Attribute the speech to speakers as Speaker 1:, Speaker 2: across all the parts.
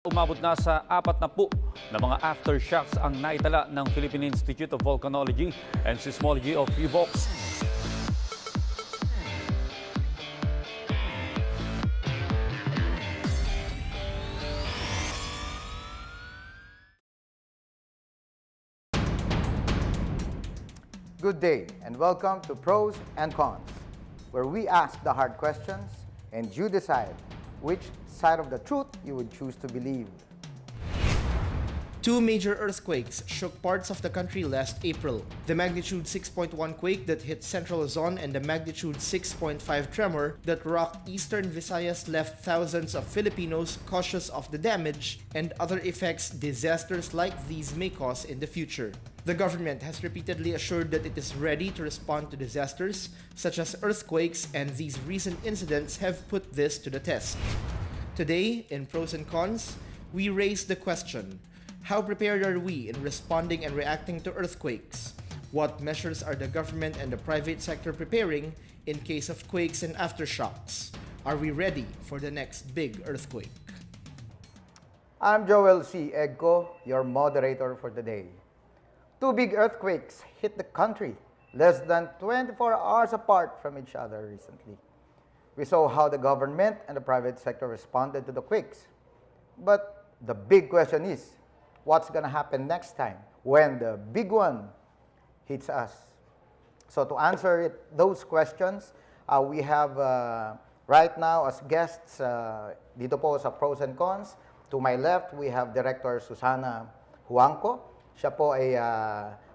Speaker 1: Umabot na sa 40 na mga aftershocks ang naitala ng Philippine Institute of Volcanology and Seismology of PHIVOLCS.
Speaker 2: Good day and welcome to Pros and Cons, where we ask the hard questions and you decide which side of the truth you would choose to believe.
Speaker 3: Two major earthquakes shook parts of the country last April. The magnitude 6.1 quake that hit central Luzon and the magnitude 6.5 tremor that rocked eastern Visayas left thousands of Filipinos cautious of the damage and other effects disasters like these may cause in the future. The government has repeatedly assured that it is ready to respond to disasters such as earthquakes, and these recent incidents have put this to the test. Today, in Pros and Cons, we raise the question: how prepared are we in responding and reacting to earthquakes? What measures are the government and the private sector preparing in case of quakes and aftershocks? Are we ready for the next big earthquake?
Speaker 2: I'm Joel C. Egco, your moderator for the day. Two big earthquakes hit the country less than 24 hours apart from each other recently. We saw how the government and the private sector responded to the quakes. But the big question is, what's going to happen next time when the big one hits us? So to answer those questions, we have right now as guests dito po sa Pros and Cons. To my left, we have Director Susana Juanco. Siya po ay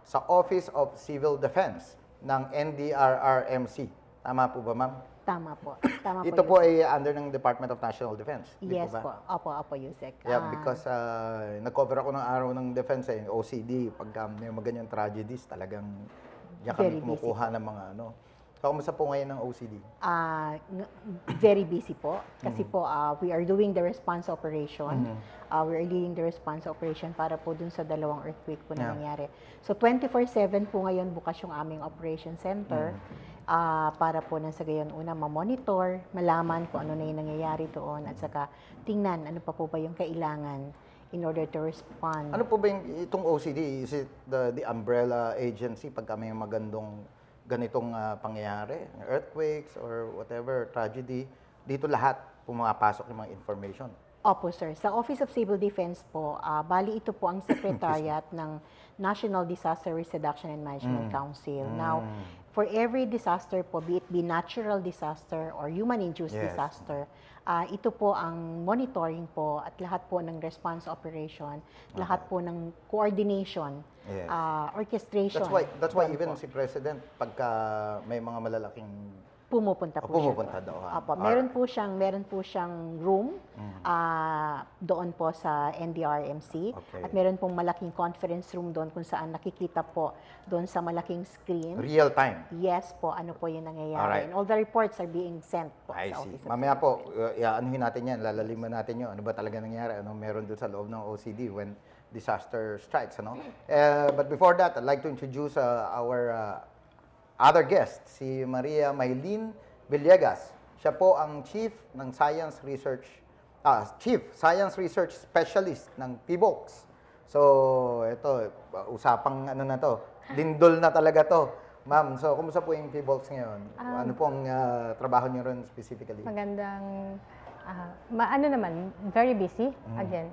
Speaker 2: sa Office of Civil Defense ng NDRRMC. Tama po ba, ma'am?
Speaker 4: Tama po. Tama
Speaker 2: Ito
Speaker 4: po,
Speaker 2: po ay under ng Department of National Defense.
Speaker 4: Yes
Speaker 2: po ba?
Speaker 4: po. Opo, Usec.
Speaker 2: Yeah, because nag-cover ako ng araw ng defense OCD. Pagka may mga ganyang tragedies, talagang diyan kami kumukuha ng mga ano. So, kamusta po ngayon ng OCD?
Speaker 4: Very busy po. Kasi po, we are doing the response operation. We are leading the response operation para po dun sa dalawang earthquake po na nangyari. So, 24/7 po ngayon bukas yung aming operation center. Para po nang sa gayon una ma-monitor, malaman kung ano na yung nangyayari doon at saka tingnan ano pa po ba yung kailangan in order to respond.
Speaker 2: Ano po ba yung itong OCD? Is it the umbrella agency pagka may magandong ganitong pangyayari, earthquakes or whatever, tragedy, dito lahat pumapasok yung mga information?
Speaker 4: Opo, sir. Sa Office of Civil Defense po, bali ito po ang secretariat ng National Disaster Risk Reduction and Management Council. Now, for every disaster po, be it be natural disaster or human-induced disaster, ito po ang monitoring po at lahat po ng response operation, lahat po ng coordination, orchestration.
Speaker 2: That's why even si President, pagka may mga malalaking
Speaker 4: pumupunta po
Speaker 2: siya.
Speaker 4: Opo, meron po siyang room doon po sa NDRRMC. At meron pong malaking conference room doon kung saan nakikita po doon sa malaking screen.
Speaker 2: Real time?
Speaker 4: Yes po, ano po yung nangyayari. And all the reports are being sent po sa office.
Speaker 2: Mamaya po, anuhin natin yan, lalaliman natin yun. Ano ba talaga nangyari? Ano meron doon sa loob ng OCD when disaster strikes? Ano? But before that, I'd like to introduce our other guest, si Mylene Villegas. Siya po ang Chief Science Research Specialist ng PHIVOLCS. So, ito, usapang ano na to, lindol na talaga to. Ma'am, so kumusta po yung PHIVOLCS ngayon? Ano pong trabaho niyo ron specifically?
Speaker 5: Magandang, ano naman, very busy, again.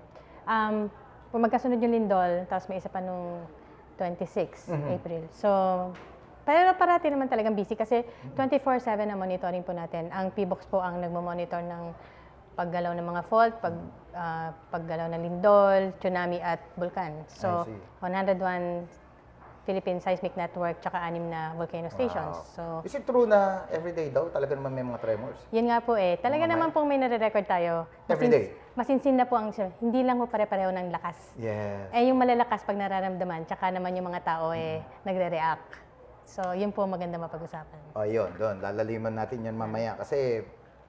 Speaker 5: Kung magkasunod yung lindol, tapos may isa pa nung 26 April. So, pero parati naman talagang busy kasi 24/7 na monitoring po natin. Ang PHIVOLCS po ang nagmo-monitor ng paggalaw ng mga fault, paggalaw ng lindol, tsunami at bulkan. So, 101 Philippine Seismic Network tsaka 6 na volcano stations. So,
Speaker 2: is it true na everyday daw talaga naman may mga tremors?
Speaker 5: Yun nga po eh. Talaga naman pong may nare-record tayo.
Speaker 2: Everyday?
Speaker 5: Masinsin na po ang hindi lang po pare-pareho ng lakas.
Speaker 2: Yes.
Speaker 5: Eh yung malalakas pag nararamdaman, tsaka naman yung mga tao nagre-react. So, yun po maganda mapag-usapan.
Speaker 2: Yun, doon. Lalaliman natin yan mamaya. Kasi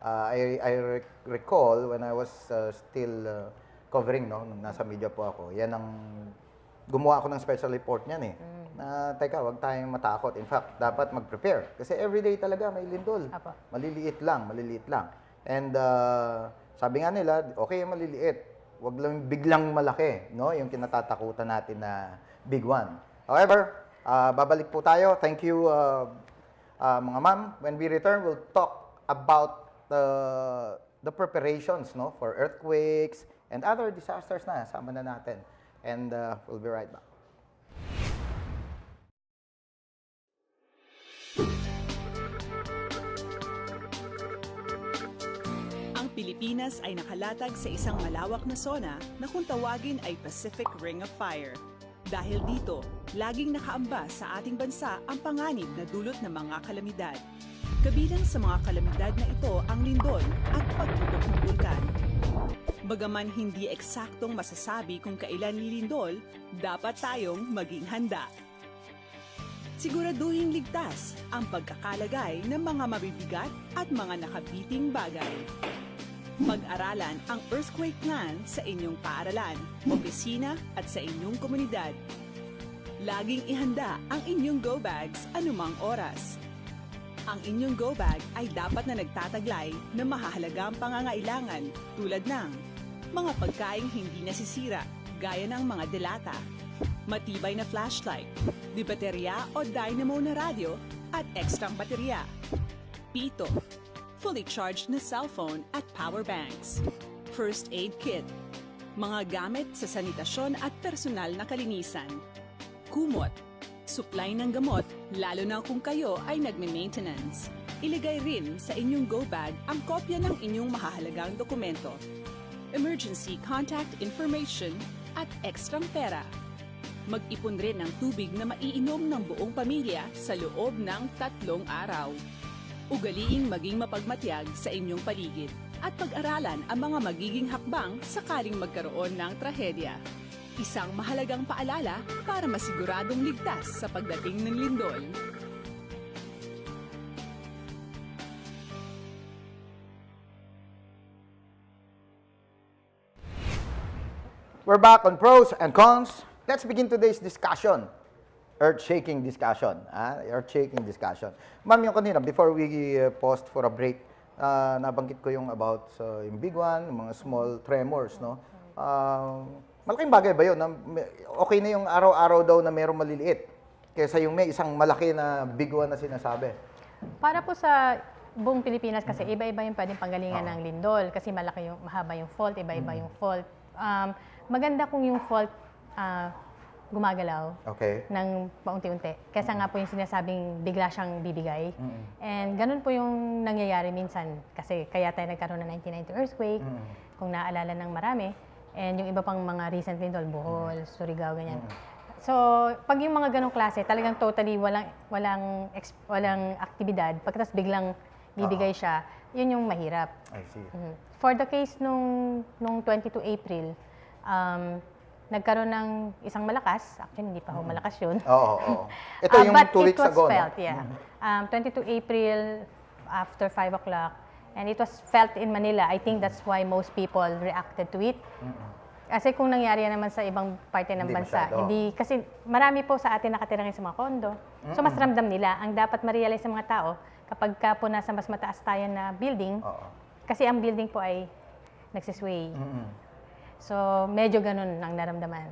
Speaker 2: I recall when I was still covering, no, nung nasa media po ako, yan ang gumawa ako ng special report niyan na teka, wag tayong matakot. In fact, dapat mag-prepare. Kasi everyday talaga may lindol. Maliliit lang. And sabi nga nila, okay maliliit. Wag lang biglang malaki, no? Yung kinatatakutan natin na big one. However, babalik po tayo. Thank you, mga ma'am. When we return, we'll talk about the preparations, no, for earthquakes and other disasters na. Sama na natin. And we'll be right back.
Speaker 6: Pilipinas ay nakalatag sa isang malawak na zona na kung tawagin ay Pacific Ring of Fire. Dahil dito, laging nakaamba sa ating bansa ang panganib na dulot ng mga kalamidad. Kabilang sa mga kalamidad na ito ang lindol at pagputok ng bulkan. Bagaman hindi eksaktong masasabi kung kailan lilindol, dapat tayong maging handa. Siguraduhin ligtas ang pagkakalagay ng mga mabibigat at mga nakabiting bagay. Pag-aralan ang earthquake plan sa inyong paaralan, opisina at sa inyong komunidad. Laging ihanda ang inyong go bags anumang oras. Ang inyong go bag ay dapat na nagtataglay ng mahahalagang pangangailangan tulad ng mga pagkaing hindi nasisira gaya ng mga delata, matibay na flashlight, di baterya o dynamo na radyo at ekstrang baterya, pito, fully charged na cellphone at power banks, first aid kit, mga gamit sa sanitasyon at personal na kalinisan, kumot, supply ng gamot lalo na kung kayo ay nagme-maintenance. Ilagay rin sa inyong go bag ang kopya ng inyong mahahalagang dokumento, emergency contact information at ekstrang pera. Mag-ipon rin ng tubig na maiinom ng buong pamilya sa loob ng 3 araw. Ugaliing maging mapagmatyag sa inyong paligid at pag-aralan ang mga magiging hakbang sakaling magkaroon ng trahedya. Isang mahalagang paalala para masiguradong ligtas sa pagdating ng lindol.
Speaker 2: We're back on pros and cons. Let's begin today's discussion. Earth-shaking discussion. Earth-shaking discussion. Ma'am, yung kanina, before we paused for a break, nabanggit ko yung about yung big one, yung mga small tremors, no? Malaking bagay ba yun? Okay na yung araw-araw daw na merong maliliit kaysa yung may isang malaki na big one na sinasabi.
Speaker 5: Para po sa buong Pilipinas kasi iba-iba yung pwedeng panggalingan ng lindol kasi malaki yung mahaba yung fault, iba-iba yung fault. Maganda kung yung fault gumagalaw ng paunti-unti. Kesa nga po yung sinasabing bigla siyang bibigay. And ganun po yung nangyayari minsan. Kasi kaya tayo nagkaroon ng 1990 earthquake, kung naaalala ng marami. And yung iba pang mga recent lindol, Bohol, Surigao, ganyan. So, pag yung mga ganong klase, talagang totally walang aktibidad, pagkatapos biglang bibigay siya, yun yung mahirap.
Speaker 2: I see.
Speaker 5: For the case nung 22 April, nagkaroon ng isang malakas. Actually, hindi pa ho malakas yun.
Speaker 2: Oo. Ito yung 2 weeks ago,
Speaker 5: felt,
Speaker 2: no?
Speaker 5: yeah. 22 April after 5 o'clock. And it was felt in Manila. I think that's why most people reacted to it. Kasi kung nangyari naman sa ibang parte ng bansa, hindi, kasi marami po sa atin nakatira ngayon sa mga kondo. So mas ramdam nila. Ang dapat ma-realize ng mga tao, kapag ka po nasa mas mataas tayo na building, kasi ang building po ay nagsisway. So, medyo ganun ang naramdaman.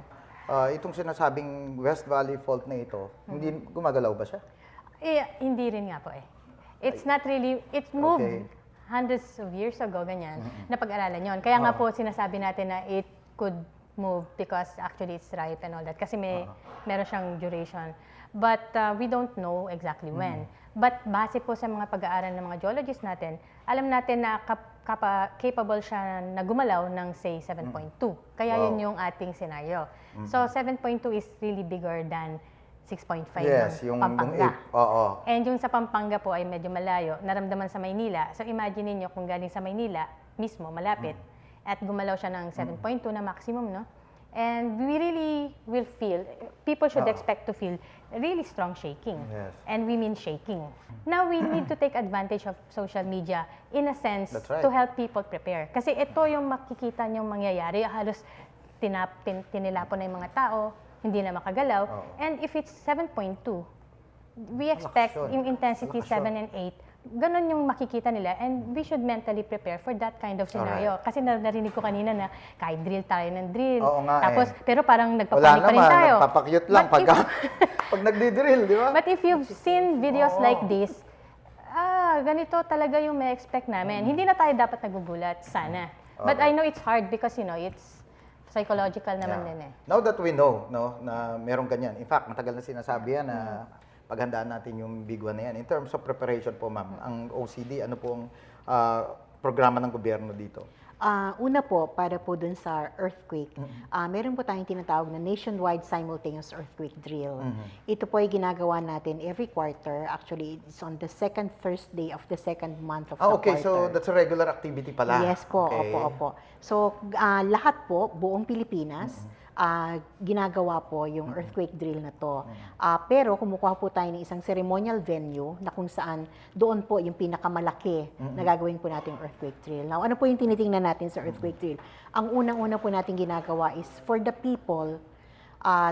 Speaker 2: Itong sinasabing West Valley Fault na ito, hindi gumagalaw ba siya?
Speaker 5: Hindi rin nga po eh. It's not really, it moved hundreds of years ago, ganyan, na pag-aralan yon. Kaya nga po sinasabi natin na it could move because actually it's ripe and all that. Kasi meron siyang duration. But we don't know exactly when. But base po sa mga pag-aaral ng mga geologists natin, alam natin na capable siya na gumalaw ng say 7.2. Kaya yun yung ating scenario. So 7.2 is really bigger than 6.5 ng Pampanga. And yung sa Pampanga po ay medyo malayo, naramdaman sa Maynila. So imagine niyo kung galing sa Maynila mismo, malapit, at gumalaw siya ng 7.2 na maximum, no? And we really will feel, people should expect to feel really strong shaking. And we mean shaking. Now, we need to take advantage of social media in a sense to help people prepare. Kasi ito yung makikita niyong mangyayari. Halos tinilapon na yung mga tao, hindi na makagalaw. And if it's 7.2, we expect yung intensity 7 and 8 Ganon yung makikita nila and we should mentally prepare for that kind of scenario. Kasi narinig ko kanina na kahit drill tayo ng drill.
Speaker 2: Oo nga
Speaker 5: Tapos, pero parang
Speaker 2: Wala
Speaker 5: nagpapanik pa rin
Speaker 2: naman,
Speaker 5: tayo.
Speaker 2: nagpapakyut lang
Speaker 5: But if-
Speaker 2: pag nagdi-drill, di ba?
Speaker 5: But if you've seen videos like this, ganito talaga yung may expect namin. Hindi na tayo dapat nagugulat, sana. But I know it's hard because, it's psychological naman din eh.
Speaker 2: Now that we know, no, na merong ganyan. In fact, matagal na sinasabi yan na paghandaan natin yung big one na yan. In terms of preparation po, ma'am, ang OCD, ano pong programa ng gobyerno dito?
Speaker 4: Una po, para po dun sa earthquake, meron po tayong tinatawag na nationwide simultaneous earthquake drill. Ito po ay ginagawa natin every quarter. Actually, it's on the second Thursday of the second month of the
Speaker 2: Okay,
Speaker 4: quarter.
Speaker 2: so that's a regular activity pala.
Speaker 4: Yes po,
Speaker 2: Okay.
Speaker 4: opo. So, lahat po, buong Pilipinas, ginagawa po yung earthquake drill na to. Pero kumukuha po tayo ng isang ceremonial venue na kung saan doon po yung pinakamalaki na gagawin po natin earthquake drill. Now, ano po yung tinitingnan natin sa earthquake drill? Ang unang-una po natin ginagawa is for the people,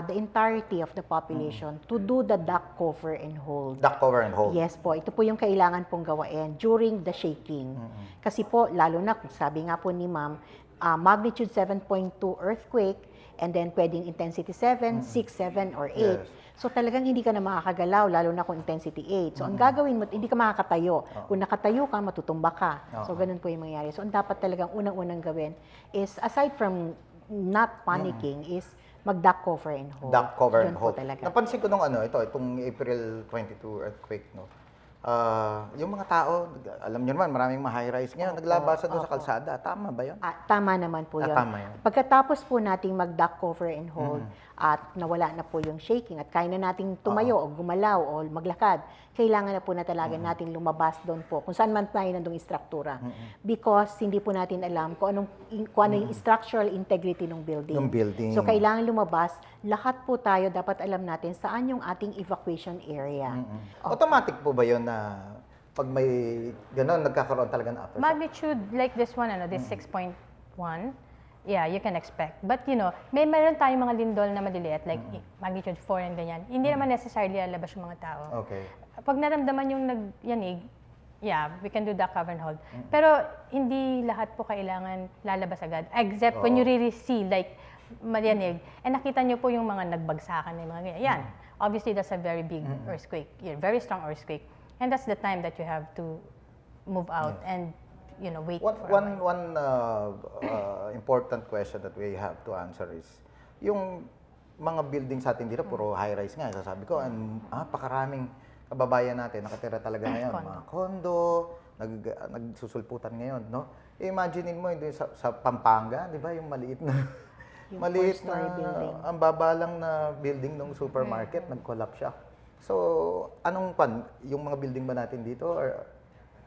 Speaker 4: the entirety of the population to do the duck cover and hold.
Speaker 2: Duck cover and hold.
Speaker 4: Yes po, ito po yung kailangan pong gawain during the shaking. Kasi po, lalo na, sabi nga po ni ma'am, magnitude 7.2 earthquake, and then pwedeng intensity 7, 6, 7, or 8.
Speaker 2: Yes.
Speaker 4: So talagang hindi ka na makakagalaw, lalo na kung intensity 8. So ang gagawin mo, hindi ka makakatayo. Kung nakatayo ka, matutumba ka. So ganun po yung mangyayari. So ang dapat talagang unang-unang gawin is, aside from not panicking, is mag-duck cover and hold.
Speaker 2: Duck cover and
Speaker 4: Yun po
Speaker 2: hold.
Speaker 4: talaga.
Speaker 2: Napansin ko nung itong April 22 earthquake, no? Yung mga tao, alam niyo naman, maraming high-rise ngayon, naglabasan doon sa kalsada. Tama ba yun?
Speaker 4: Tama naman po yun.
Speaker 2: Tama yun.
Speaker 4: Pagkatapos po nating mag-duck cover and hold at nawala na po yung shaking at kaya na nating tumayo o gumalaw o maglakad, kailangan na po na talaga natin lumabas doon po kung saan man tayo nandong istruktura. Because hindi po natin alam kung ano yung structural integrity ng building.
Speaker 2: Ng building.
Speaker 4: So kailangan lumabas, lahat po tayo dapat alam natin saan yung ating evacuation area.
Speaker 2: Automatic po ba yun na pag may gano'n, nagkakaroon talaga ng aftershock?
Speaker 5: Magnitude like this one, this 6.1, yeah, you can expect. But meron tayong mga lindol na maliliit, like magnitude 4 and ganyan. Hindi naman necessarily lalabas yung mga tao.
Speaker 2: Okay.
Speaker 5: Pag naramdaman yung nagyanig, yeah, we can do the cover and hold. Pero hindi lahat po kailangan lalabas agad. Except when you really see, like, malyanig, and nakita nyo po yung mga nagbagsakan na yung mga ganyan. Yan. Obviously, that's a very big earthquake, very strong earthquake. And that's the time that you have to move out and, wait for a while.
Speaker 2: One important question that we have to answer is, yung mga building sa atin dito, puro high-rise nga. Sasabi ko, pakaraming kababayan natin, nakatira talaga ngayon.
Speaker 5: Condo.
Speaker 2: Mga condo, nagsusulputan ngayon, no? Imaginein mo, yung sa Pampanga, di ba, yung maliit na,
Speaker 4: Yung
Speaker 2: maliit
Speaker 4: four-story
Speaker 2: na,
Speaker 4: building.
Speaker 2: ang baba lang na building ng supermarket, nag-collapse siya. So, yung mga building ba natin dito,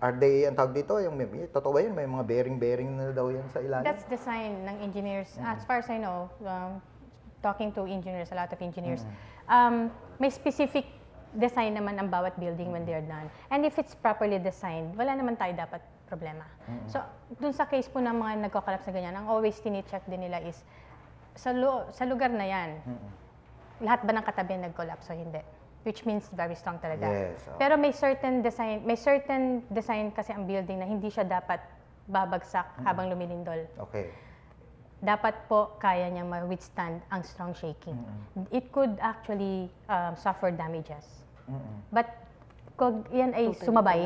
Speaker 2: are they, ang tawag dito, totoo ba yun? May mga bearing na daw yan sa ilalim?
Speaker 5: That's design ng engineers. As far as I know, talking to engineers, a lot of engineers, may specific design naman ang bawat building when they're done. And if it's properly designed, wala naman tayo dapat problema. So, dun sa case po ng mga nagko-collapse na ganyan, ang always tini-check din nila is, sa lugar na yan, lahat ba ng katabi nag-collapse o hindi? Which means very strong talaga.
Speaker 2: Yes,
Speaker 5: Pero may certain design kasi ang building na hindi siya dapat babagsak habang lumilindol.
Speaker 2: Okay.
Speaker 5: Dapat po kaya niyang ma-withstand ang strong shaking. It could actually suffer damages. But kung yan ay
Speaker 4: Totally
Speaker 5: sumabay,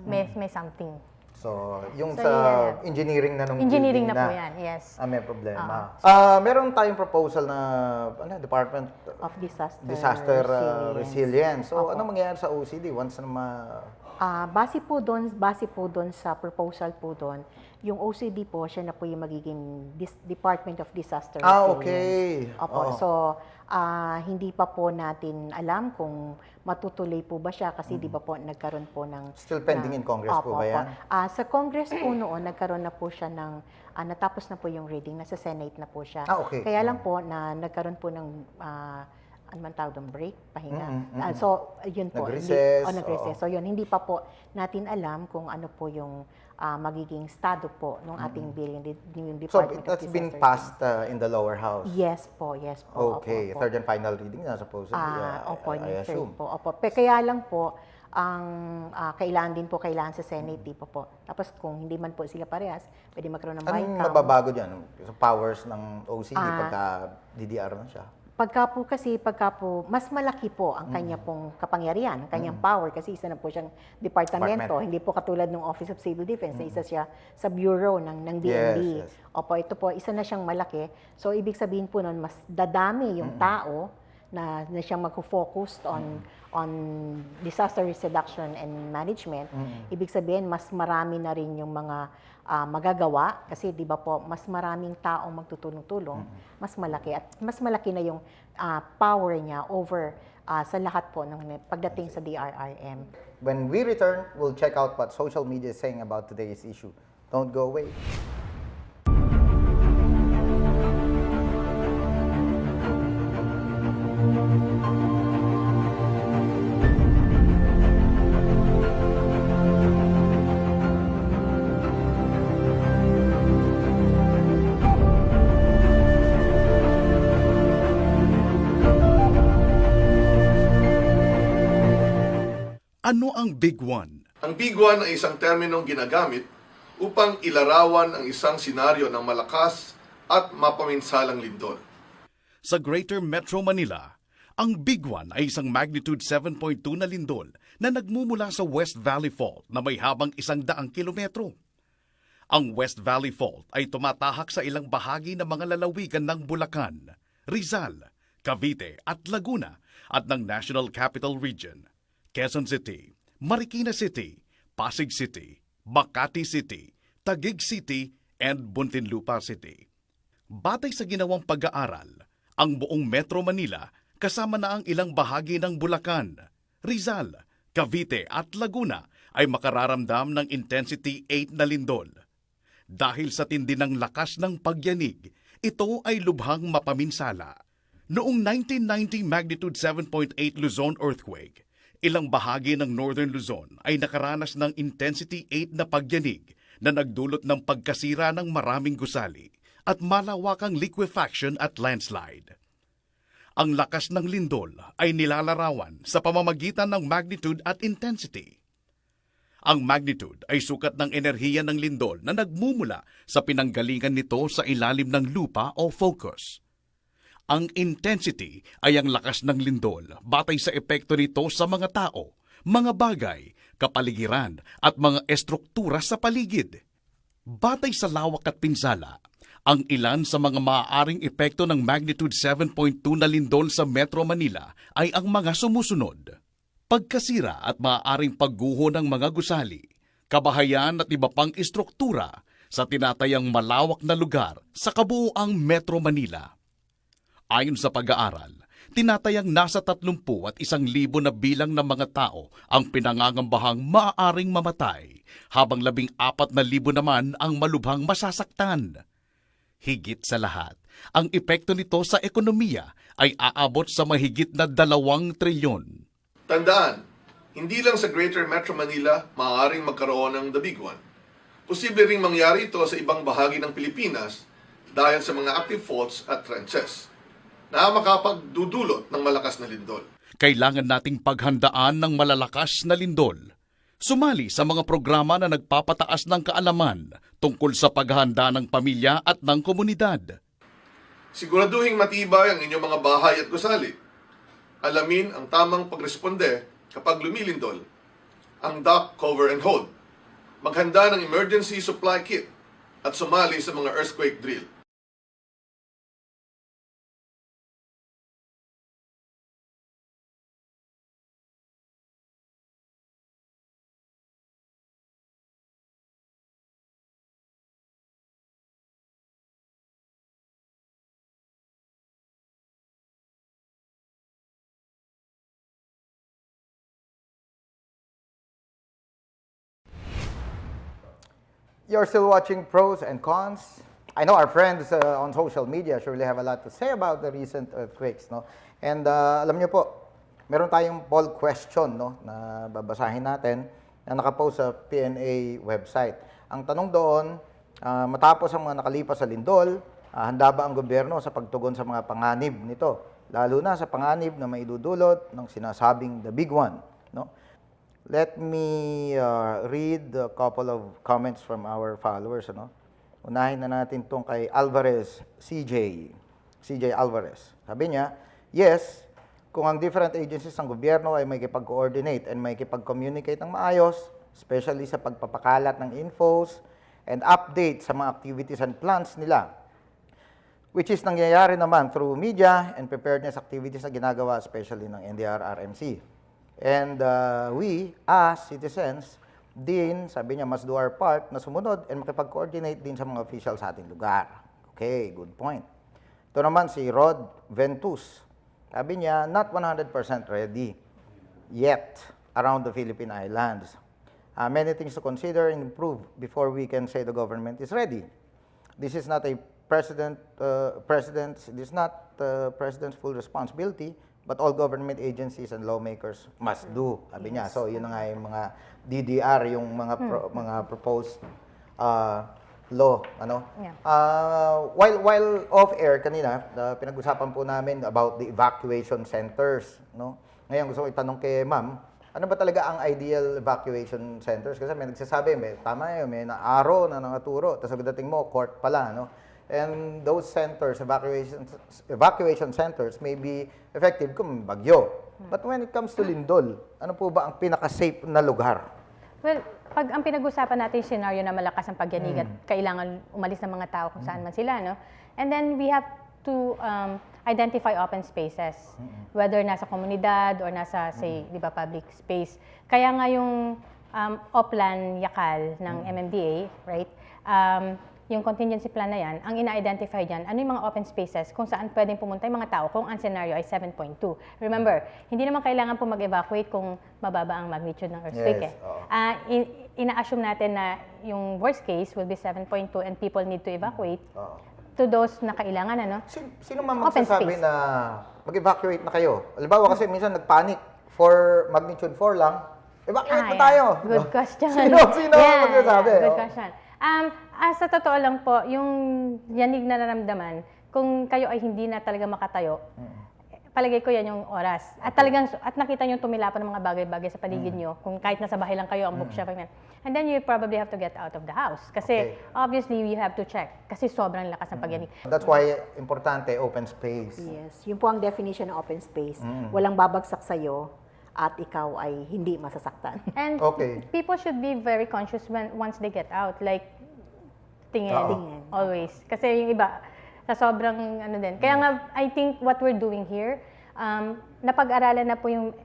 Speaker 4: collapse.
Speaker 5: may something.
Speaker 2: So, yung
Speaker 5: So,
Speaker 2: sa
Speaker 5: yeah.
Speaker 2: engineering na nung
Speaker 5: Engineering
Speaker 2: building
Speaker 5: na po yan, yes.
Speaker 2: may problema. Meron tayong proposal na Department
Speaker 4: Of
Speaker 2: Disaster Resilience. So,
Speaker 4: Opo.
Speaker 2: ano mangyayari sa OCD once na
Speaker 4: Base po doon sa proposal po doon, yung OCD po, siya na po yung magiging Department of Disaster Resilience.
Speaker 2: Okay.
Speaker 4: Opo.
Speaker 2: Oo.
Speaker 4: So, hindi pa po natin alam kung matutuloy po ba siya kasi di ba po nagkaroon po ng...
Speaker 2: Still pending in Congress po ba yan?
Speaker 4: Sa Congress po noon, nagkaroon na po siya ng... natapos na po yung reading, nasa Senate na po siya.
Speaker 2: Okay.
Speaker 4: Kaya lang po na nagkaroon po ng... ano man tawag doon, break, pahinga. So, yun po.
Speaker 2: Nag-recess,
Speaker 4: Nag-recess. So, yun, hindi pa po natin alam kung ano po yung magiging estado po ng ating bill, yung
Speaker 2: So,
Speaker 4: Department of
Speaker 2: that's been
Speaker 4: Disaster
Speaker 2: passed in the lower house?
Speaker 4: Yes po.
Speaker 2: Okay.
Speaker 4: Opo.
Speaker 2: Third and final reading na supposedly,
Speaker 4: Opo,
Speaker 2: I
Speaker 4: yung third
Speaker 2: assume.
Speaker 4: po. Opo. Kaya lang po, kailangan din po kailangan sa Senate, di po. Tapos kung hindi man po sila parehas, pwede magkaroon ng
Speaker 2: Anong
Speaker 4: bycam.
Speaker 2: mababago dyan? Sa powers ng OC, pagka DDR na siya?
Speaker 4: Pagka po, mas malaki po ang kanya pong kapangyarihan, ang kanyang power, kasi isa na po siyang departamento. Hindi po katulad ng Office of Civil Defense, na isa siya sa bureau ng DND.
Speaker 2: Yes.
Speaker 4: Opo, ito po, isa na siyang malaki. So, ibig sabihin po nun, mas dadami yung tao na siyang mag-focus on disaster risk reduction and management. Ibig sabihin, mas marami na rin yung mga magagawa kasi 'di ba po mas maraming taong magtutulong-tulong, mas malaki at mas malaki na yung power niya over sa lahat po ng pagdating sa DRRM.
Speaker 2: When we return, we'll check out what social media is saying about today's issue. Don't go away.
Speaker 7: Ano ang Big One?
Speaker 8: Ang Big One ay isang terminong ginagamit upang ilarawan ang isang senaryo ng malakas at mapaminsalang lindol.
Speaker 7: Sa Greater Metro Manila, ang Big One ay isang magnitude 7.2 na lindol na nagmumula sa West Valley Fault na may habang 100 kilometro. Ang West Valley Fault ay tumatahak sa ilang bahagi ng mga lalawigan ng Bulacan, Rizal, Cavite at Laguna at ng National Capital Region, Quezon City, Marikina City, Pasig City, Makati City, Taguig City, and Muntinlupa City. Batay sa ginawang pag-aaral, ang buong Metro Manila kasama na ang ilang bahagi ng Bulacan, Rizal, Cavite at Laguna ay makararamdam ng intensity 8 na lindol. Dahil sa tindi ng lakas ng pagyanig, ito ay lubhang mapaminsala. Noong 1990 magnitude 7.8 Luzon earthquake, ilang bahagi ng Northern Luzon ay nakaranas ng intensity 8 na pagyanig na nagdulot ng pagkasira ng maraming gusali at malawakang liquefaction at landslide. Ang lakas ng lindol ay nilalarawan sa pamamagitan ng magnitude at intensity. Ang magnitude ay sukat ng enerhiya ng lindol na nagmumula sa pinanggalingan nito sa ilalim ng lupa o focus. Ang intensity ay ang lakas ng lindol batay sa epekto nito sa mga tao, mga bagay, kapaligiran at mga estruktura sa paligid. Batay sa lawak at pinsala, ang ilan sa mga maaaring epekto ng magnitude 7.2 na lindol sa Metro Manila ay ang mga sumusunod. Pagkasira at maaaring pagguho ng mga gusali, kabahayan at iba pang estruktura sa tinatayang malawak na lugar sa kabuuang Metro Manila. Ayon sa pag-aaral, tinatayang nasa 31,000 na bilang ng mga tao ang pinangangambahang maaaring mamatay, habang 14,000 naman ang malubhang masasaktan. Higit sa lahat, ang epekto nito sa ekonomiya ay aabot sa mahigit na 2 trilyon.
Speaker 8: Tandaan, hindi lang sa Greater Metro Manila maaaring magkaroon ng The Big One. Posible ring mangyari ito sa ibang bahagi ng Pilipinas dahil sa mga active faults at trenches na makapagdudulot ng malakas na lindol.
Speaker 7: Kailangan nating paghandaan ng malalakas na lindol. Sumali sa mga programa na nagpapataas ng kaalaman tungkol sa paghahanda ng pamilya at ng komunidad.
Speaker 8: Siguraduhing matibay ang inyong mga bahay at gusali. Alamin ang tamang pagresponde kapag lumilindol. Ang duck, cover, and hold. Maghanda ng emergency supply kit at sumali sa mga earthquake drill.
Speaker 2: You're still watching Pros and Cons. I know our friends on social media surely have a lot to say about the recent earthquakes, no? And alam niyo po, meron tayong poll question, no, na babasahin natin na nakapost sa PNA website. Ang tanong doon, matapos ang mga nakalipas sa lindol, handa ba ang gobyerno sa pagtugon sa mga panganib nito? Lalo na sa panganib na maidudulot ng sinasabing the big one, no? Let me read a couple of comments from our followers. Ano? Unahin na natin itong kay Alvarez, CJ Alvarez. Sabi niya, yes, kung ang different agencies ng gobyerno ay may kipag-coordinate and may kipag-communicate ng maayos, especially sa pagpapakalat ng infos and update sa mga activities and plans nila, which is nangyayari naman through media and preparedness activities na ginagawa especially ng NDRRMC. And we, as citizens, din, sabi niya, must do our part na sumunod and makipag-coordinate din sa mga officials sa ating lugar. Okay, good point. Ito naman si Rod Ventus. Sabi niya, not 100% ready yet around the Philippine Islands. Many things to consider and improve before we can say the government is ready. This is not a president's full responsibility, but all government agencies and lawmakers must do. Sabi niya. So, yun na nga yung mga DDR, yung mga proposed law. Ano?
Speaker 5: Yeah.
Speaker 2: While off-air kanina, pinag-usapan po namin about the evacuation centers. No? Ngayon, gusto ko itanong kay ma'am, ano ba talaga ang ideal evacuation centers? Kasi may nagsasabi, tama yun, may naaro na nangaturo, tapos pagdating mo, court pala. No? And those centers, evacuation centers may be effective kung bagyo. But when it comes to lindol, ano po ba ang pinaka-safe na lugar?
Speaker 5: Well, pag ang pinag-usapan natin yung scenario na malakas ang pagyanig at kailangan umalis ng mga tao kung saan man sila, no? And then we have to identify open spaces, whether nasa komunidad or nasa, say, di ba, public space. Kaya nga yung Oplan Yakal ng MMDA, right? Yung contingency plan na yan, ang ina-identify dyan, ano yung mga open spaces kung saan pwedeng pumunta yung mga tao kung ang scenario ay 7.2. Remember, hindi naman kailangan po mag-evacuate kung mababa ang magnitude ng earthquake.
Speaker 2: Yes,
Speaker 5: Ina-assume natin na yung worst case will be 7.2 and people need to evacuate to those na kailangan, ano?
Speaker 2: Sino man magsasabi na mag-evacuate na kayo? Halimbawa kasi minsan nag-panic for magnitude 4 lang, evacuate na tayo.
Speaker 5: Good question.
Speaker 2: Sino magsasabi?
Speaker 5: Good question. Sa totoo lang po, yung yanig na naramdaman, kung kayo ay hindi na talaga makatayo, palagay ko yan yung oras. At talagang, at nakita nyo tumilapan ng mga bagay-bagay sa paligid nyo, kung kahit nasa bahay lang kayo, ang bookshelf, and then you probably have to get out of the house. Kasi, obviously, you have to check. Kasi sobrang lakas ng pagyanig.
Speaker 2: That's why, importante, open space.
Speaker 4: Yes, yun po ang definition ng open space. Walang babagsak sa'yo at ikaw ay hindi masasaktan.
Speaker 5: And people should be very conscious once they get out. Like, tingin. Always. Kasi yung iba, sa sobrang ano din. Kaya nga, I think what we're doing here, napag-aralan na po yung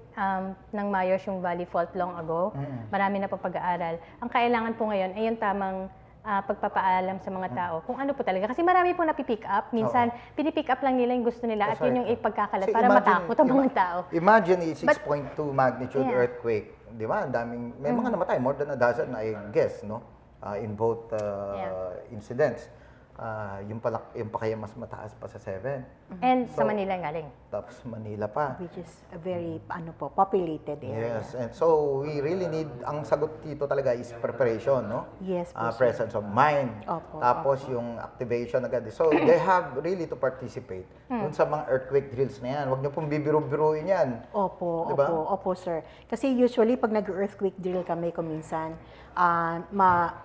Speaker 5: ng Myers yung Valley Fault long ago. Marami na po pag-aaral. Ang kailangan po ngayon ay yung tamang pagpapaalam sa mga tao kung ano po talaga. Kasi marami po napipick up. Minsan, pinipick up lang nila yung gusto nila at yun yung ipagkakalat para matakot ang mga tao.
Speaker 2: Imagine a 6.2 magnitude earthquake. Di ba? Ang daming, may mga namatay. More than a dozen, I guess, no? In both incidents. Yung pa kaya mas mataas pa sa 7.
Speaker 5: And sa Manila galing.
Speaker 2: Tapos Manila pa.
Speaker 4: Which is a very, populated area.
Speaker 2: Yes, and so we really need, ang sagot dito talaga is preparation, no?
Speaker 4: Yes, po, sir.
Speaker 2: Presence of mind.
Speaker 4: Opo,
Speaker 2: Tapos yung activation agad. So they have really to participate dun sa mga earthquake drills na yan. Huwag niyo pong bibiru-biruin yan.
Speaker 4: Opo,
Speaker 2: Diba?
Speaker 4: opo, sir. Kasi usually, pag nag-earthquake drill kami, kuminsan,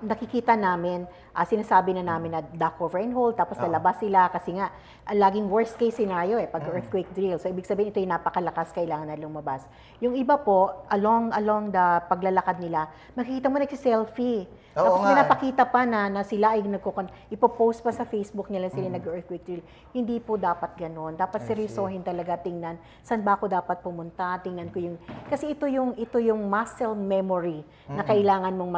Speaker 4: nakikita namin, sinasabi na namin na duck over and hold, tapos lalabas sila kasi nga, laging worst case scenario pag earthquake drill. So, ibig sabihin, ito yung napakalakas, kailangan na lumabas. Yung iba po, along the paglalakad nila, makikita mo nagsiselfie. Tapos may napakita pa na sila ay ipopost pa sa Facebook nila sila nag-earthquake drill. Hindi po dapat ganon. Dapat seryosohin talaga, tingnan, saan ba ako dapat pumunta, tingnan ko yung, kasi ito yung muscle memory na kailangan mong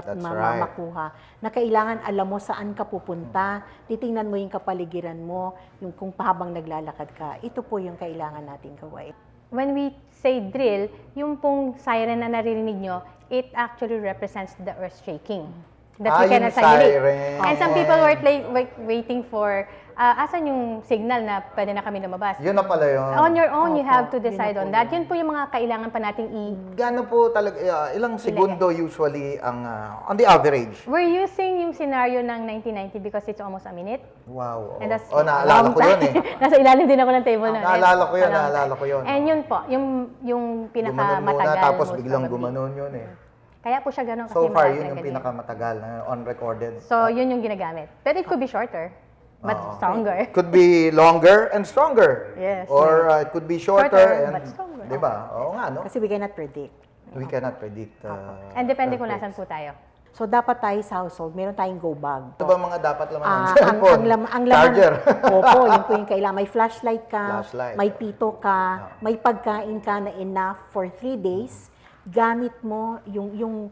Speaker 4: makuha. Na kailangan alam mo saan ka pupunta, titingnan mo yung kapaligiran mo, yung kung habang naglalakad ka. Ito po yung kailangan nating gawin.
Speaker 5: When we say drill, yung pong siren na naririnig nyo, it actually represents the earth shaking. That we cannot
Speaker 2: siren.
Speaker 5: And some people were waiting for, asan yung signal na pwede na kami lumabas?
Speaker 2: Yun na pala yun.
Speaker 5: On your own, you have to decide on that. Yun po yung mga kailangan pa nating
Speaker 2: Gano po talaga, ilang segundo usually ang, on the average?
Speaker 5: We're using yung scenario ng 1990 because it's almost a minute.
Speaker 2: Wow.
Speaker 5: And that's
Speaker 2: naalala ko yun
Speaker 5: Nasa ilalim din ako ng table na.
Speaker 2: Naalala ko yun.
Speaker 5: And yun po, yung pinakamatagal.
Speaker 2: Gumanon muna, tapos biglang gumanon yun
Speaker 5: Kaya po siya ganun kasi
Speaker 2: So far,
Speaker 5: marami
Speaker 2: yun
Speaker 5: ng
Speaker 2: yung
Speaker 5: ganyan.
Speaker 2: pinakamatagal na on-recorded.
Speaker 5: So, yun yung ginagamit. But it could be shorter, but stronger.
Speaker 2: Could be longer and stronger.
Speaker 5: Yes.
Speaker 2: Or it could be shorter,
Speaker 5: Shorter,
Speaker 2: and,
Speaker 5: but stronger.
Speaker 2: di ba? Oo nga, no?
Speaker 4: Kasi we cannot predict.
Speaker 2: We cannot predict.
Speaker 5: And depende kung
Speaker 2: earthquakes.
Speaker 5: nasan po tayo.
Speaker 4: So, dapat tayo sa household, meron tayong go bag.
Speaker 2: Ano ba mga dapat laman ng
Speaker 4: Ah,
Speaker 2: cellphone?
Speaker 4: ang laman,
Speaker 2: Charger.
Speaker 4: Opo, yun po yung kailangan. May flashlight ka,
Speaker 2: Flashlight.
Speaker 4: may pito ka, may pagkain ka na enough for 3 days. Gamit mo yung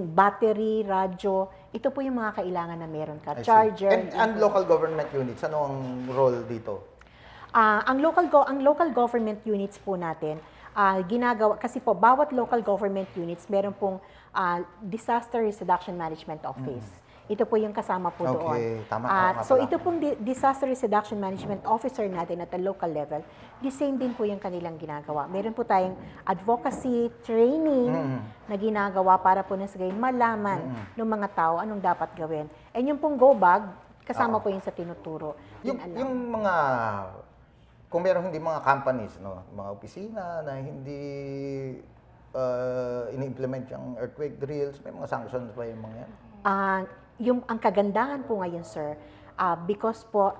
Speaker 4: battery, radyo. Ito po yung mga kailangan na meron ka.
Speaker 2: I see.
Speaker 4: Charger.
Speaker 2: And local government units, ano ang role dito?
Speaker 4: Ang local government units po natin, ginagawa, kasi po, bawat local government units, meron pong Disaster Risk Reduction Management Office. Ito po yung kasama po doon.
Speaker 2: Okay, tama
Speaker 4: So
Speaker 2: pala.
Speaker 4: ito pong Disaster Risk Reduction Management Officer natin at the local level, the same din po yung kanilang ginagawa. Meron po tayong advocacy, training na ginagawa para po nasa gayon malaman ng mga tao anong dapat gawin. And yung pong go bag, kasama po yung sa tinuturo.
Speaker 2: Yung mga, kung meron hindi mga companies, no, mga opisina na hindi ini-implement yung earthquake drills, may mga sanctions ba yung mga yan?
Speaker 4: Ang kagandahan po ngayon, sir, because po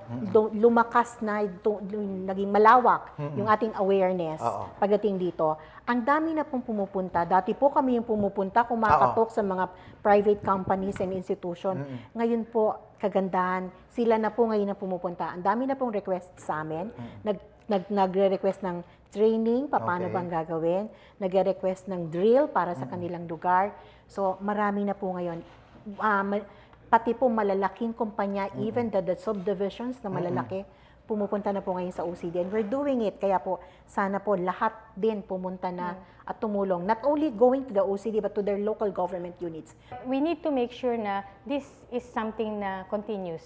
Speaker 4: lumakas na, naging malawak yung ating awareness pagdating dito. Ang dami na pong pumupunta. Dati po kami yung pumupunta, kumakatok sa mga private companies and institution. Ngayon po, kagandahan, sila na po ngayon na pumupunta. Ang dami na pong request sa amin. Nagre-request ng training, paano bang gagawin. Nagre-request ng drill para sa kanilang lugar. So, marami na po ngayon. Pati po malalaking kumpanya, even the subdivisions na malalaki, pumupunta na po ngayon sa OCD. And we're doing it. Kaya po, sana po lahat din pumunta na at tumulong. Not only going to the OCD, but to their local government units.
Speaker 5: We need to make sure na this is something na continuous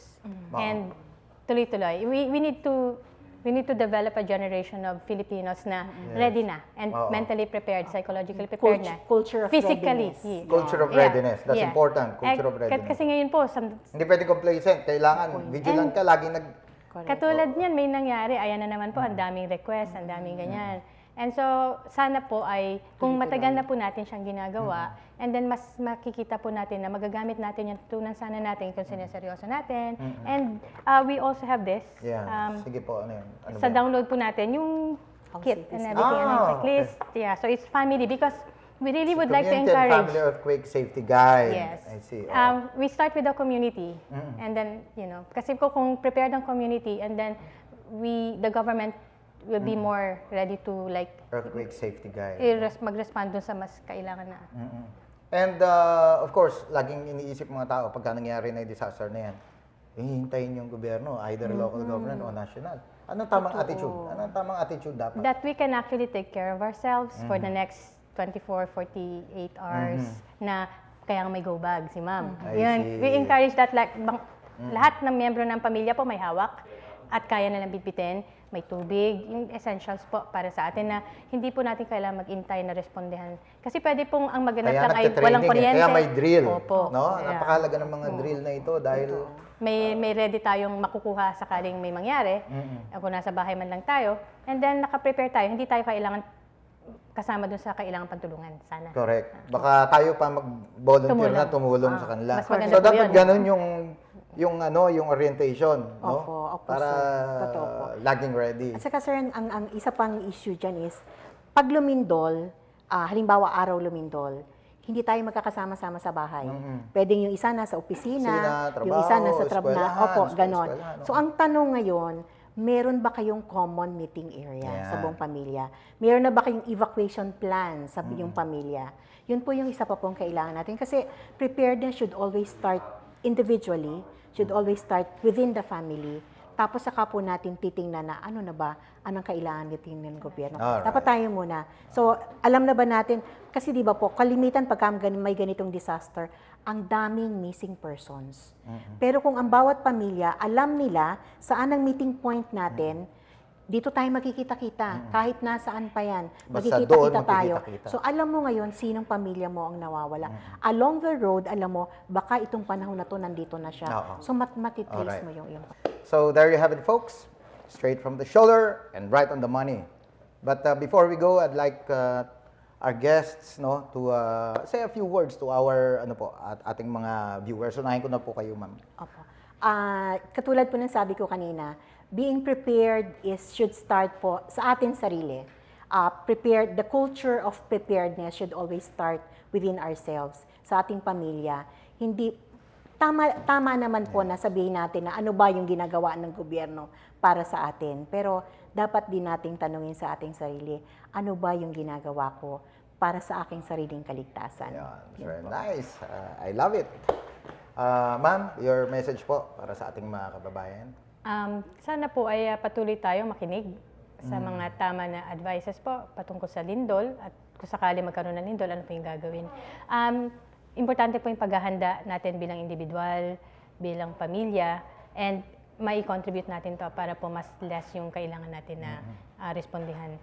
Speaker 5: and tuloy-tuloy. We need to develop a generation of Filipinos na ready na and mentally prepared, psychologically prepared na.
Speaker 4: Culture of
Speaker 5: physically.
Speaker 4: readiness.
Speaker 2: Culture of readiness. That's important. Culture of readiness.
Speaker 5: Kasi ngayon po,
Speaker 2: Hindi pwede complacent. Kailangan vigilant ka, laging
Speaker 5: katulad niyan, may nangyari, ayan na naman po, ang daming request, ang daming ganyan. And so, sana po ay, kung matagal na po natin siyang ginagawa, and then mas makikita po natin na magagamit natin yung tutunan sana natin kung sineseryoso natin. And we also have this.
Speaker 2: Yeah. Sige po, ano yun? Ano
Speaker 5: Sa
Speaker 2: ba yun?
Speaker 5: download po natin, yung kit and everything, and checklist. Yeah, so it's family because we really would like to
Speaker 2: Community and
Speaker 5: encourage.
Speaker 2: Family Earthquake Safety Guide.
Speaker 5: Yes.
Speaker 2: I see.
Speaker 5: We start with the community, and then, kasi kung prepared ang community, and then the government will be more ready to
Speaker 2: Earthquake Safety Guide.
Speaker 5: mag-respond dun sa mas kailangan na.
Speaker 2: And of course, laging iniisip mga tao pagka nangyari na yung disaster na yan, hihintayin yung gobyerno, either local government o national. Anong tamang attitude? Anong tamang attitude dapat?
Speaker 5: That we can actually take care of ourselves for the next 24, 48 hours na kaya may go bag si ma'am.
Speaker 2: I
Speaker 5: Yun,
Speaker 2: see.
Speaker 5: we encourage that lahat ng miyembro ng pamilya po may hawak at kaya na lang bitbitin, may tubig, yung essentials po para sa atin na hindi po natin kailangan mag-intay na respondehan. Kasi pwede pong ang maganap lang ay walang kuryente.
Speaker 2: Kaya may drill.
Speaker 5: Opo.
Speaker 2: No?
Speaker 5: Yeah.
Speaker 2: Napakalaga ng mga drill na ito dahil
Speaker 5: may ready tayong makukuha sakaling may mangyari. Kung nasa bahay man lang tayo. And then naka-prepare tayo. Hindi tayo kailangan kasama dun sa kailangan pantulungan. Sana.
Speaker 2: correct. Baka tayo pa mag-volunteer na tumulong sa kanila.
Speaker 5: mas maganda
Speaker 2: So
Speaker 5: po
Speaker 2: dapat
Speaker 5: yun.
Speaker 2: ganun yung orientation, no?
Speaker 4: Opo,
Speaker 2: Para
Speaker 4: sir. Totoo po.
Speaker 2: laging ready.
Speaker 4: At saka sir, ang isa pang issue dyan is, pag lumindol, halimbawa araw lumindol, hindi tayo magkakasama-sama sa bahay. Pwedeng yung isa nasa opisina,
Speaker 2: Opisina,
Speaker 4: yung isa nasa
Speaker 2: eskwelahan,
Speaker 4: opo,
Speaker 2: sa
Speaker 4: ganon.
Speaker 2: eskwelahan,
Speaker 4: So ang tanong ngayon, meron ba kayong common meeting area sa buong pamilya? Meron na ba kayong evacuation plan sa iyong pamilya? Yun po yung isa pa pong kailangan natin. Kasi preparedness should always start individually, should always start within the family. Tapos saka po natin titingnan na ano na ba, anong kailangan natin ng gobyerno.
Speaker 2: Alright.
Speaker 4: Dapat tayo muna. So, alam na ba natin, kasi di ba po, kalimitan pagka may ganitong disaster, ang daming missing persons. Pero kung ang bawat pamilya, alam nila saan ang meeting point natin, dito tayo magkikita-kita. Kahit nasaan pa yan,
Speaker 2: Basta doon
Speaker 4: magkikita-kita tayo.
Speaker 2: magkikita-kita.
Speaker 4: So, alam mo ngayon, sinong pamilya mo ang nawawala. Along the road, alam mo, baka itong panahon na to, nandito na siya.
Speaker 2: Oo.
Speaker 4: So, matitrace
Speaker 2: Alright.
Speaker 4: mo yung
Speaker 2: So there you have it, folks. Straight from the shoulder and right on the money. But before we go, I'd like our guests, no, to say a few words to our ating mga viewers. Unahin ko na po kayo, ma'am.
Speaker 4: Opo. Katulad po ng sabi ko kanina, being prepared should start po sa atin sarili. Prepared, the culture of preparedness should always start within ourselves, sa ating pamilya. Hindi tama naman po na sabihin natin na ano ba yung ginagawa ng gobyerno para sa atin. Pero dapat din nating tanungin sa ating sarili, ano ba yung ginagawa ko para sa aking sariling kaligtasan.
Speaker 2: Yan, very nice. I love it. Ma'am, your message po para sa ating mga kababayan.
Speaker 5: Sana po ay patuloy tayo makinig sa mga tama na advices po patungkol sa lindol at kung sakali magkaroon ng lindol, ano po yung gagawin. Importante po yung paghahanda natin bilang individual, bilang pamilya, and may contribute natin to para po mas less yung kailangan natin na respondihan.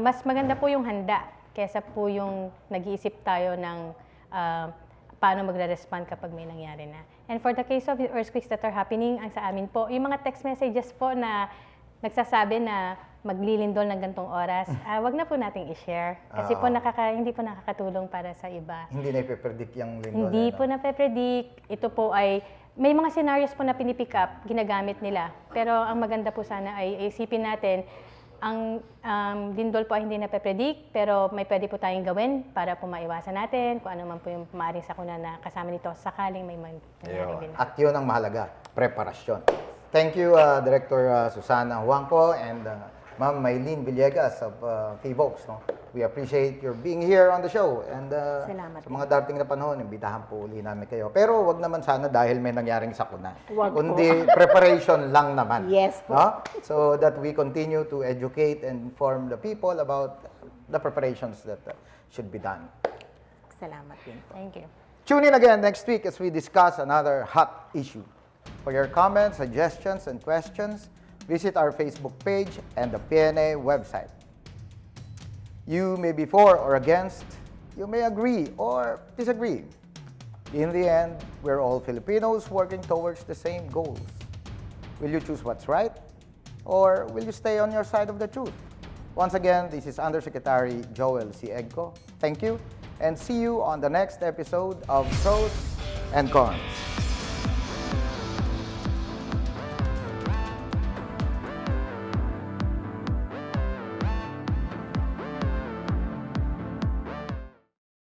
Speaker 5: Mas maganda po yung handa kesa po yung nag-iisip tayo ng paano magre-respond kapag may nangyari na. And for the case of the earthquakes that are happening, ang sa amin po, yung mga text messages po na nagsasabi na maglilindol ng gantong oras, wag na po nating i-share. Kasi po hindi po nakakatulong para sa iba.
Speaker 2: Hindi na ipe-predict yung lindol.
Speaker 5: Hindi po na-predict. Ito po ay, may mga scenarios po na pinipick up, ginagamit nila. Pero ang maganda po sana ay isipin natin, ang lindol po ay hindi na-predict, pero may pwede po tayong gawin para po maiwasan natin, kung ano man po yung maaaring sakuna na kasama nito, sakaling may mangyaring din.
Speaker 2: At yun ang mahalaga, preparasyon. Thank you, Director Susana, Juanco, and Ma'am Mylene Villegas of PHIVOLCS. No? We appreciate your being here on the show. And
Speaker 4: Salamat
Speaker 2: sa mga darating na panahon, imbitahan po uli namin kayo. Pero wag naman sana dahil may nangyaring sakuna.
Speaker 4: Wag
Speaker 2: kundi preparation lang naman.
Speaker 4: Yes po.
Speaker 2: No? So that we continue to educate and inform the people about the preparations that should be done.
Speaker 4: Salamat din po.
Speaker 5: Thank you.
Speaker 2: Tune in again next week as we discuss another hot issue. For your comments, suggestions, and questions, visit our Facebook page and the PNA website. You may be for or against, you may agree or disagree. In the end, we're all Filipinos working towards the same goals. Will you choose what's right, or will you stay on your side of the truth? Once again, this is Undersecretary Joel C. Egco. Thank you, and see you on the next episode of Pros and Cons.